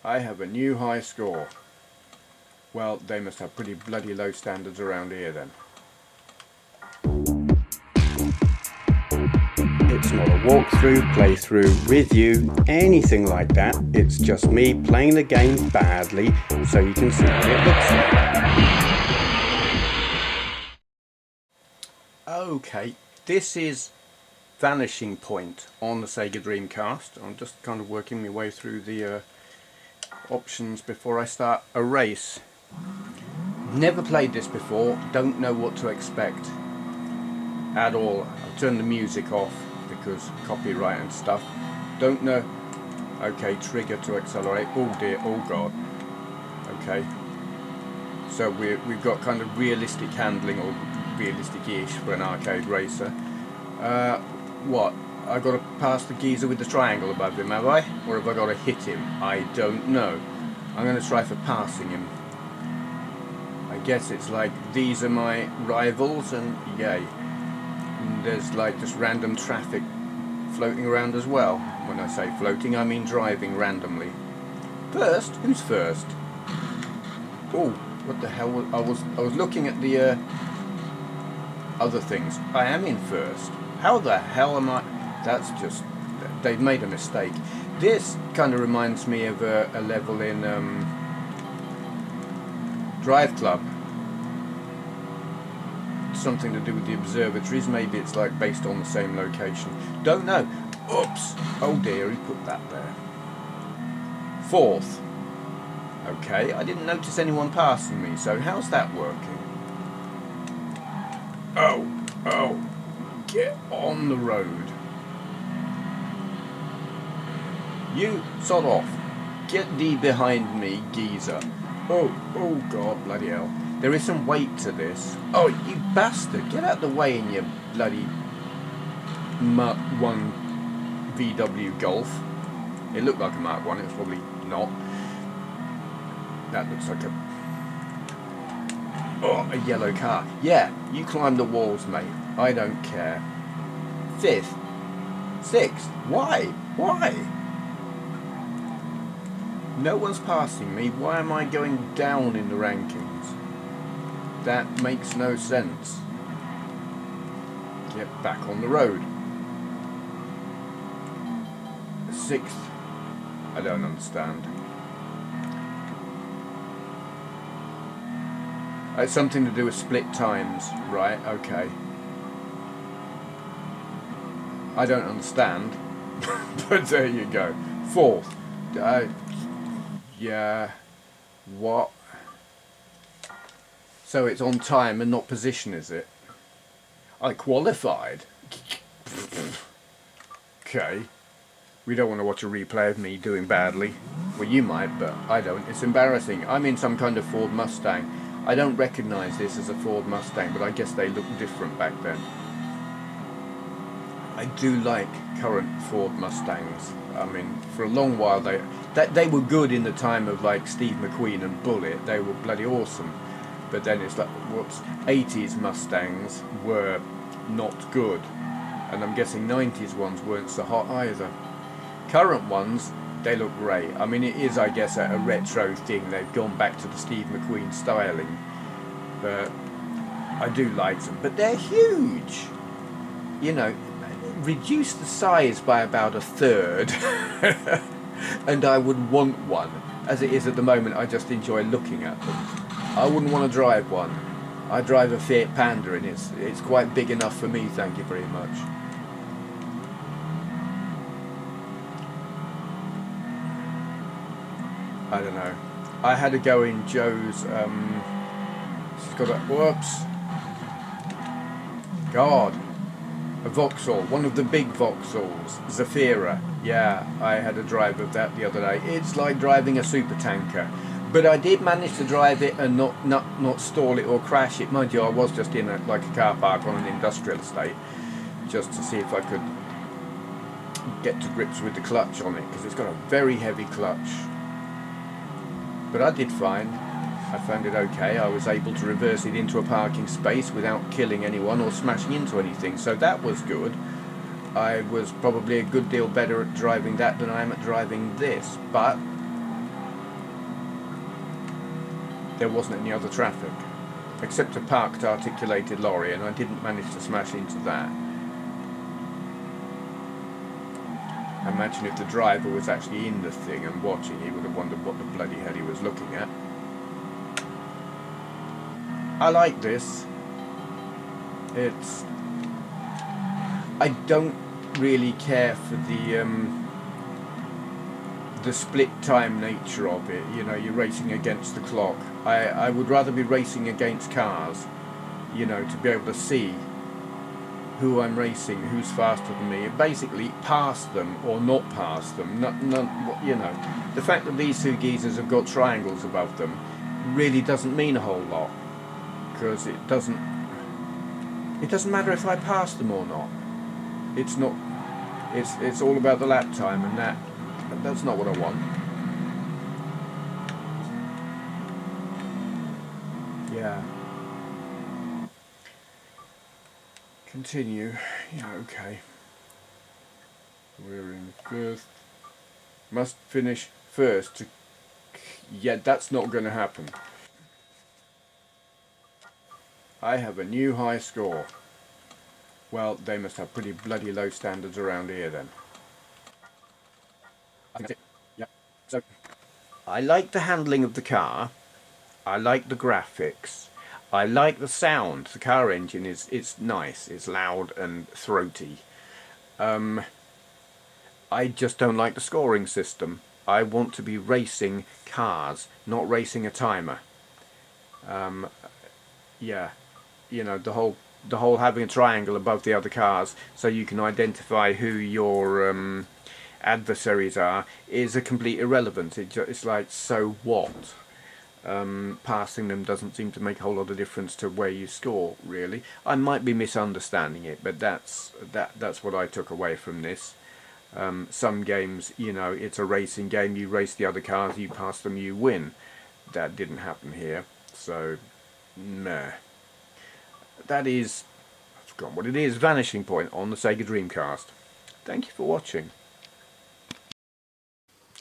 I have a new high score. Well, they must have pretty bloody low standards around here then. It's not a walkthrough, playthrough, review, anything like that. It's just me playing the game badly so you can see what it looks like. Okay, this is Vanishing Point on the Sega Dreamcast. I'm just kind of working my way through the options before I start a race. Never played this before, don't know what to expect at all. I've turned the music off because copyright and stuff. Don't know. Okay, trigger to accelerate. Oh dear, oh god. Okay. So we've got kind of realistic handling, or realistic-ish for an arcade racer. What? I've got to pass the geezer with the triangle above him, have I? Or have I got to hit him? I don't know. I'm going to try for passing him. I guess it's like, these are my rivals, and yay. And there's like just random traffic floating around as well. When I say floating, I mean driving randomly. First? Who's first? Oh, what the hell? I was looking at the other things. I am in first. How the hell am I? That's just, they've made a mistake. This kind of reminds me of a level in Drive Club. Something to do with the observatories. Maybe it's like based on the same location. Don't know. Oops. Oh dear, he put that there. Fourth. Okay, I didn't notice anyone passing me, so how's that working? Oh, get on the road. You, sod off. Get thee behind me, geezer. Oh god, bloody hell. There is some weight to this. Oh, you bastard, get out the way in your bloody Mark 1 VW Golf. It looked like a Mark 1, it's probably not. That looks like a yellow car. Yeah, you climb the walls, mate. I don't care. Fifth. Sixth. Why? No one's passing me. Why am I going down in the rankings? That makes no sense. Get back on the road. Sixth. I don't understand. It's something to do with split times, right? Okay. I don't understand, but there you go. Fourth. Yeah. What? So it's on time and not position, is it? I qualified. Okay. We don't want to watch a replay of me doing badly. Well, you might, but I don't. It's embarrassing. I'm in some kind of Ford Mustang. I don't recognise this as a Ford Mustang, but I guess they look different back then. I do like current Ford Mustangs. I mean, for a long while they were good in the time of like Steve McQueen and Bullitt. They were bloody awesome. But then it's like, whoops, 80s Mustangs were not good. And I'm guessing 90s ones weren't so hot either. Current ones, they look great. I mean, it is, I guess, a retro thing. They've gone back to the Steve McQueen styling. But I do like them. But they're huge. You know, reduce the size by about a third. And I would want one. As it is at the moment, I just enjoy looking at them. I wouldn't want to drive one. I drive a Fiat Panda and it's quite big enough for me, thank you very much. I don't know. I had a go in Joe's, she's got a, whoops. God. A Vauxhall, one of the big Vauxhalls, Zafira. Yeah, I had a drive of that the other day. It's like driving a super tanker. But I did manage to drive it and not stall it or crash it. Mind you, I was just in like a car park on an industrial estate, just to see if I could get to grips with the clutch on it, because it's got a very heavy clutch. But I did fine. I found it okay. I was able to reverse it into a parking space without killing anyone or smashing into anything, so that was good. I was probably a good deal better at driving that than I am at driving this, but there wasn't any other traffic, except a parked articulated lorry, and I didn't manage to smash into that. I imagine if the driver was actually in the thing and watching, he would have wondered what the bloody hell he was looking at. I like this. I don't really care for the split time nature of it. You know, you're racing against the clock. I would rather be racing against cars, you know, to be able to see who I'm racing, who's faster than me, and basically pass them or not pass them. Not, you know, the fact that these two geezers have got triangles above them really doesn't mean a whole lot, because it doesn't matter if I pass them or not. It's not. It's all about the lap time, and that's not what I want. Yeah. Continue. Yeah, okay. We're in first. Must finish first. Yeah, that's not going to happen. I have a new high score. Well, they must have pretty bloody low standards around here then. Yeah. So, I like the handling of the car. I like the graphics. I like the sound. The car engine it's nice. It's loud and throaty. I just don't like the scoring system. I want to be racing cars, not racing a timer. Yeah, you know, the whole having a triangle above the other cars so you can identify who your adversaries are is a complete irrelevance. It's like, so what? Passing them doesn't seem to make a whole lot of difference to where you score, really. I might be misunderstanding it, but that's what I took away from this. Some games, you know, it's a racing game, you race the other cars, you pass them, you win. That didn't happen here, so nah. That is, I've forgotten what it is, Vanishing Point on the Sega Dreamcast. Thank you for watching.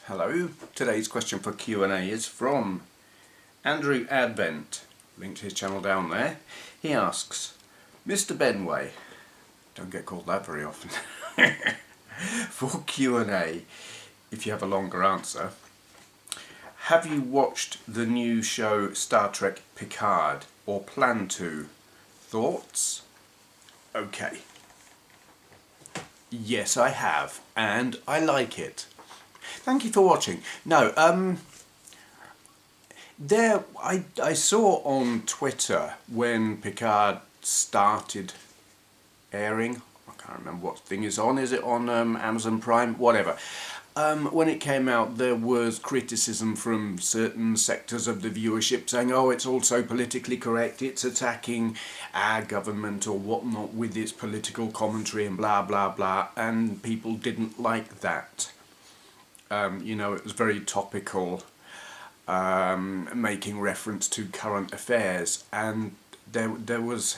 Hello, today's question for Q&A is from Andrew Advent, link to his channel down there. He asks, Mr. Benway, don't get called that very often, for Q&A, if you have a longer answer, have you watched the new show Star Trek Picard, or plan to? Thoughts? Okay. Yes, I have, and I like it. Thank you for watching. No, I saw on Twitter when Picard started airing, I can't remember what thing is on. Is it on Amazon Prime? Whatever. When it came out, there was criticism from certain sectors of the viewership saying, oh, it's all so politically correct, it's attacking our government or whatnot with its political commentary and blah blah blah, and people didn't like that. You know, it was very topical, making reference to current affairs, and there was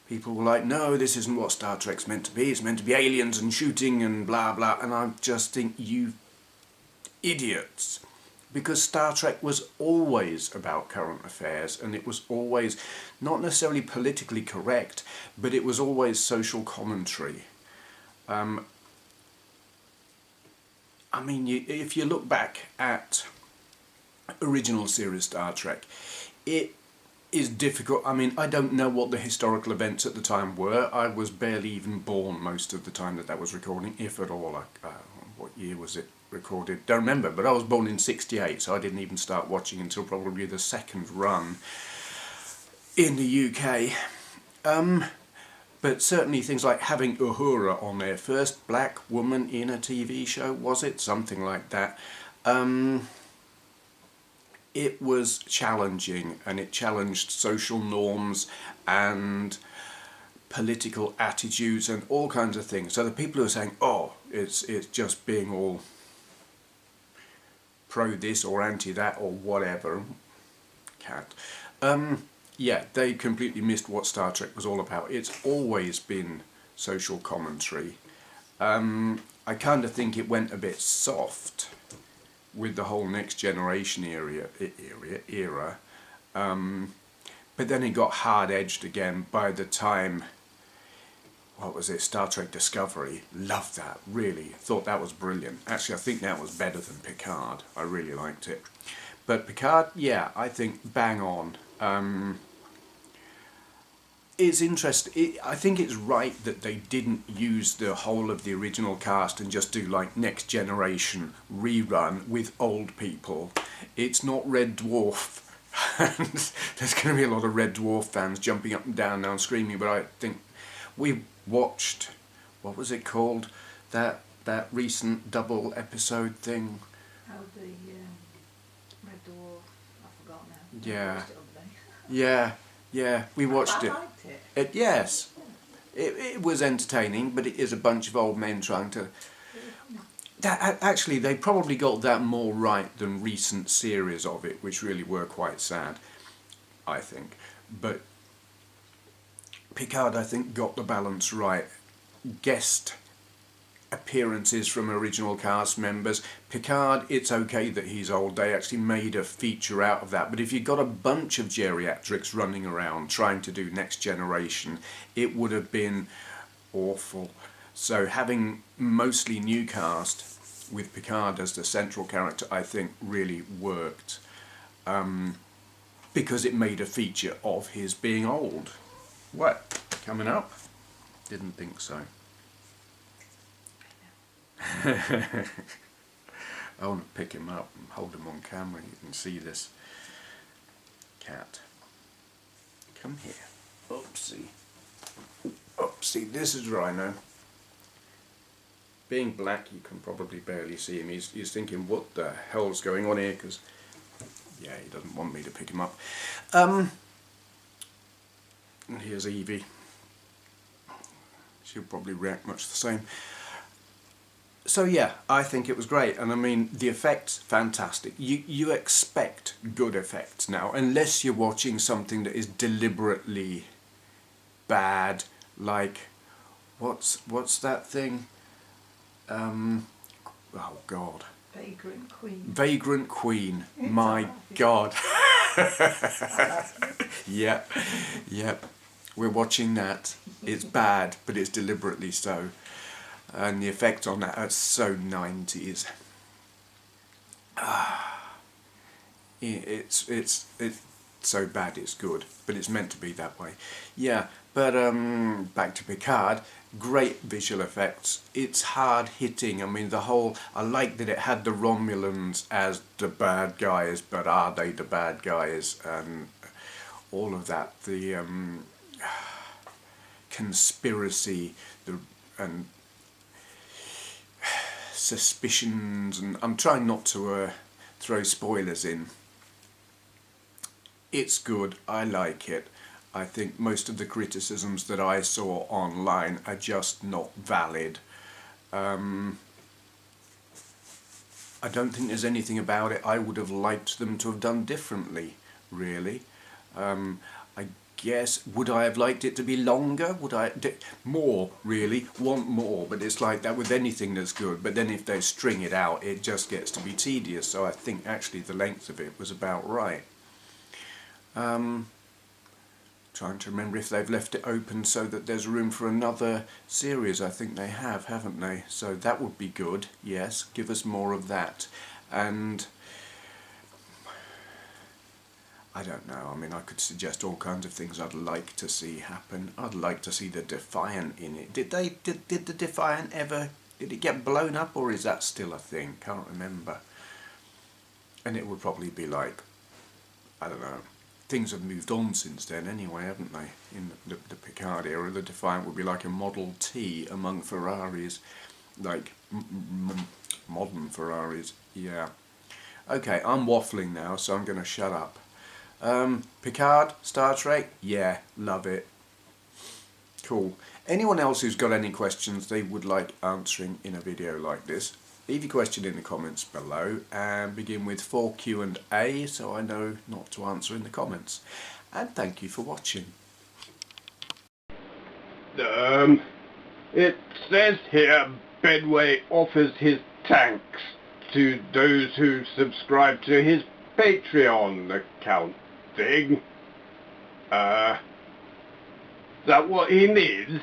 people were like, no, this isn't what Star Trek's meant to be, it's meant to be aliens and shooting and blah blah, and I just think, you idiots, because Star Trek was always about current affairs, and it was always not necessarily politically correct, but it was always social commentary. I mean, if you look back at original series Star Trek, it is difficult. I mean, I don't know what the historical events at the time were. I was barely even born most of the time that was recording, if at all. What year was it recorded? Don't remember, but I was born in '68, so I didn't even start watching until probably the second run in the UK. But certainly things like having Uhura on there, first black woman in a TV show, was it? Something like that. It was challenging, and it challenged social norms and political attitudes and all kinds of things. So the people who are saying, oh, it's just being all pro this or anti that or whatever, yeah, they completely missed what Star Trek was all about. It's always been social commentary. I kind of think it went a bit soft with the whole Next Generation era. But then it got hard-edged again by the time, what was it, Star Trek Discovery. Loved that, really. Thought that was brilliant. Actually, I think that was better than Picard. I really liked it. But Picard, yeah, I think bang on. It's interesting. I think it's right that they didn't use the whole of the original cast and just do like Next Generation rerun with old people. It's not Red Dwarf. And there's going to be a lot of Red Dwarf fans jumping up and down now and screaming, but I think we watched, what was it called? That recent double episode thing. Oh, the Red Dwarf. I forgot now. Yeah. I watched it the other day. Yeah, we watched I it. liked it. Yes, it was entertaining, but it is a bunch of old men trying to... Actually, they probably got that more right than recent series of it, which really were quite sad, I think. But Picard, I think, got the balance right. Guest appearances from original cast members. Picard, it's okay that he's old. They actually made a feature out of that. But if you got a bunch of geriatrics running around trying to do Next Generation, it would have been awful. So having mostly new cast with Picard as the central character, I think really worked. Because it made a feature of his being old. What? Coming up? Didn't think so. I want to pick him up and hold him on camera. You can see this cat. Come here. Oopsie. Oopsie, this is Rhino. Being black, you can probably barely see him. He's thinking, what the hell's going on here? Because, yeah, he doesn't want me to pick him up. And here's Evie. She'll probably react much the same. So yeah, I think it was great, and I mean the effects, fantastic. You expect good effects now, unless you're watching something that is deliberately bad, like what's that thing? Oh God. Vagrant Queen. Vagrant Queen. My God. Yep. We're watching that. It's bad, but it's deliberately so. And the effect on that are so 90s. It's so bad it's good, but it's meant to be that way. Yeah, but back to Picard. Great visual effects. It's hard hitting. I mean, I like that it had the Romulans as the bad guys, but are they the bad guys? And all of that. The conspiracy, and suspicions, and I'm trying not to throw spoilers in. It's good, I like it. I think most of the criticisms that I saw online are just not valid. I don't think there's anything about it I would have liked them to have done differently, really. I guess, would I have liked it to be longer? Would I more, really, want more? But it's like that with anything that's good, but then if they string it out, it just gets to be tedious. So I think actually the length of it was about right. Trying to remember if they've left it open so that there's room for another series. I think they have, haven't they? So that would be good, yes, give us more of that. And I don't know, I mean, I could suggest all kinds of things I'd like to see happen. I'd like to see the Defiant in it. Did the Defiant ever, did it get blown up, or is that still a thing? Can't remember. And it would probably be like, I don't know, things have moved on since then anyway, haven't they? In the Picard era, the Defiant would be like a Model T among Ferraris, like modern Ferraris, yeah. Okay, I'm waffling now, so I'm going to shut up. Picard, Star Trek, yeah, love it. Cool. Anyone else who's got any questions they would like answering in a video like this, leave your question in the comments below and begin with 4Q&A so I know not to answer in the comments. And thank you for watching. It says here Benway offers his thanks to those who subscribe to his Patreon account. thing. That what he needs?